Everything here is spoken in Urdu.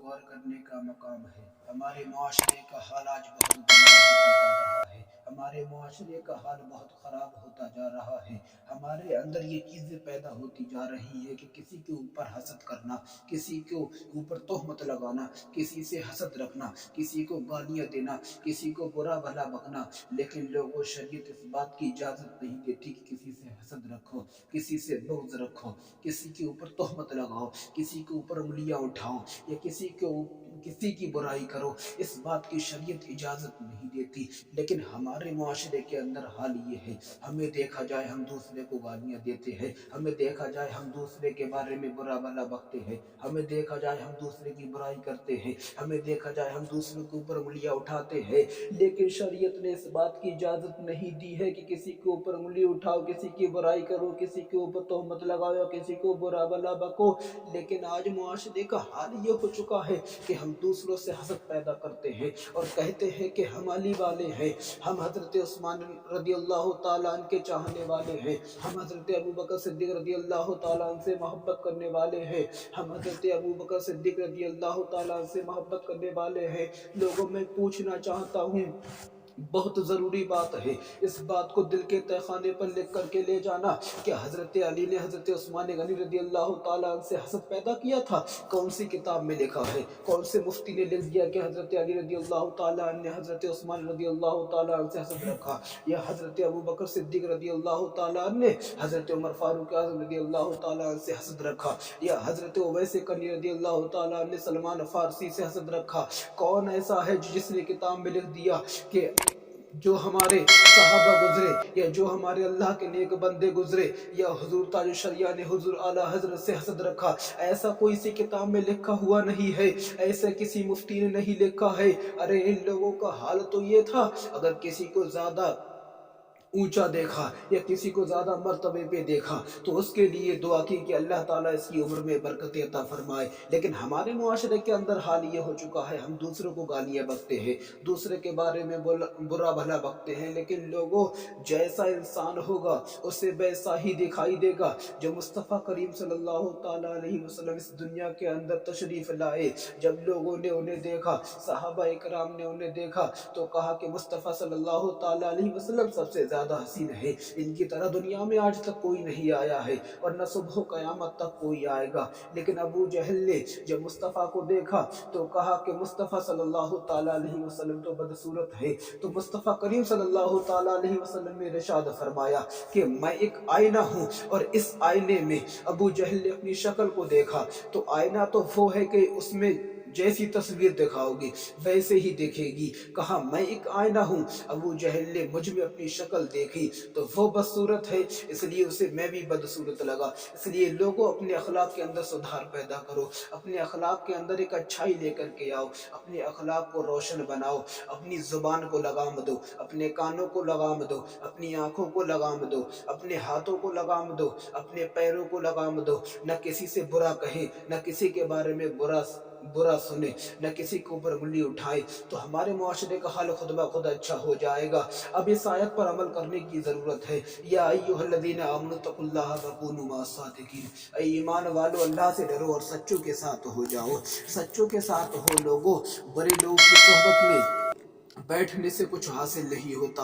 غور کرنے کا مقام ہے۔ ہمارے معاشرے کا حال آج بہت گندا ہوتا جا رہا ہے، ہمارے معاشرے کا حال بہت خراب ہوتا جا رہا ہے۔ ہمارے اندر یہ چیزیں پیدا ہوتی جا رہی ہے کہ کسی کے اوپر حسد کرنا، کسی کے اوپر تہمت لگانا، کسی سے حسد رکھنا، کسی کو گالیاں دینا، کسی کو برا بھلا بکنا۔ لیکن لوگوں، شریعت اس بات کی اجازت نہیں دیتی کہ کسی سے حسد رکھو، کسی سے بغض رکھو، کسی کے اوپر تہمت لگاؤ، کسی کے اوپر انگلیاں اٹھاؤ یا کسی کی برائی کرو۔ اس بات کی شریعت اجازت نہیں دیتی۔ لیکن ہمارے معاشرے کے اندر حال یہ ہے، ہمیں دیکھا جائے ہم دوسرے کو گالیاں دیتے ہیں، ہمیں دیکھا جائے ہم دوسرے کے بارے میں برا بھلا بکتے ہیں، ہمیں دیکھا جائے ہم دوسرے کی برائی کرتے ہیں، ہمیں دیکھا جائے ہم دوسرے کے اوپر انگلیاں اٹھاتے ہیں۔ لیکن شریعت نے اس بات کی اجازت نہیں دی ہے کہ کسی کے اوپر انگلی اٹھاؤ، کسی کی برائی کرو، کسی کے اوپر تہمت لگاؤ یا کسی کو برا بھلا بکو۔ لیکن آج معاشرے کا حال یہ ہو چکا ہے کہ ہم دوسروں سے حسد پیدا کرتے ہیں اور کہتے ہیں کہ ہم علی والے ہیں، ہم حضرت عثمان رضی اللہ تعالیٰ عنہ کے چاہنے والے ہیں، ہم حضرت ابوبکر صدیق رضی اللہ تعالیٰ عنہ سے محبت کرنے والے ہیں، ہم حضرت ابوبکر صدیق رضی اللہ تعالیٰ عنہ سے محبت کرنے والے ہیں۔ لوگوں میں پوچھنا چاہتا ہوں، بہت ضروری بات ہے، اس بات کو دل کے تہہ خانے پر لکھ کر کے لے جانا کہ حضرت علی نے حضرت عثمان غنی رضی اللہ تعالیٰ عنہ سے حسد پیدا کیا تھا۔ کون سی کتاب میں لکھا ہے؟ کون سے مفتی نے لکھ دیا کہ حضرت علی رضی اللہ تعالیٰ عنہ نے حضرت عثمان رضی اللہ تعالیٰ عنہ سے حسد رکھا، یا حضرت ابوبکر صدیق رضی اللہ تعالیٰ عنہ نے حضرت عمر فاروق اعظم رضی اللہ تعالیٰ عنہ سے حسد رکھا، یا حضرت اویس قرنی رضی اللہ تعالیٰ عنہ نے سلمان فارسی سے حسد رکھا؟ کون ایسا ہے جس نے کتاب میں لکھ دیا کہ جو ہمارے صحابہ گزرے یا جو ہمارے اللہ کے نیک بندے گزرے یا حضور تاج الشریعہ نے حضور اعلیٰ حضرت سے حسد رکھا؟ ایسا کوئی سی کتاب میں لکھا ہوا نہیں ہے، ایسے کسی مفتی نے نہیں لکھا ہے۔ ارے ان لوگوں کا حال تو یہ تھا، اگر کسی کو زیادہ اونچا دیکھا یا کسی کو زیادہ مرتبے پہ دیکھا تو اس کے لیے دعا کی کہ اللہ تعالیٰ اس کی عمر میں برکت عطا فرمائے۔ لیکن ہمارے معاشرے کے اندر حال یہ ہو چکا ہے، ہم دوسروں کو گالیاں بکتے ہیں، دوسرے کے بارے میں برا بھلا بکتے ہیں، لیکن لوگوں، جیسا انسان ہوگا اسے ویسا ہی دکھائی دے گا۔ جو مصطفیٰ کریم صلی اللہ تعالیٰ علیہ وسلم اس دنیا کے اندر تشریف لائے، جب لوگوں نے انہیں دیکھا، صحابہ اکرام نے انہیں دیکھا تو کہا کہ مصطفیٰ صلی اللہ تعالیٰ علیہ وسلم سب سے زیادہ حسین ہے، ان کی طرح دنیا میں آج تک کوئی نہیں آیا ہے اور نہ صبح قیامت تک کوئی آئے گا۔ لیکن ابو جہل نے جب مصطفیٰ کو دیکھا تو کہا کہ مصطفیٰ صلی اللہ تعالیٰ علیہ وسلم تو بدصورت ہے۔ تو مصطفیٰ کریم صلی اللہ تعالیٰ علیہ وسلم نے ارشاد فرمایا کہ میں ایک آئینہ ہوں، اور اس آئینے میں ابو جہل نے اپنی شکل کو دیکھا تو آئینہ تو وہ ہے کہ اس میں جیسی تصویر دکھاؤ گے ویسے ہی دیکھے گی۔ کہا میں ایک آئینہ ہوں، ابو جہل نے مجھ میں اپنی شکل دیکھی تو وہ بدصورت ہے، اس لیے اسے میں بھی بدصورت لگا۔ اس لیے لوگوں، اپنے اخلاق کے اندر سدھار پیدا کرو، اپنے اخلاق کے اندر ایک اچھائی لے کر کے آؤ، اپنے اخلاق کو روشن بناؤ، اپنی زبان کو لگام دو، اپنے کانوں کو لگام دو، اپنی آنکھوں کو لگام دو، اپنے ہاتھوں کو لگام دو، اپنے پیروں کو لگام دو۔ نہ کسی سے برا کہے، نہ کسی کے بارے میں برا سنے، نہ کسی کے اوپر انگلی اٹھائے، تو ہمارے معاشرے کا حال خود بخود اچھا ہو جائے گا۔ اب اس آیت پر عمل کرنے کی ضرورت ہے۔ یا ایھا الذین آمنوا اتقوا اللہ وکونوا مع الصادقین، اے ایمان والو، اللہ سے ڈرو اور سچوں کے ساتھ ہو جاؤ، سچوں کے ساتھ ہو۔ لوگوں، برے لوگوں کی صحبت میں بیٹھنے سے کچھ حاصل نہیں ہوتا۔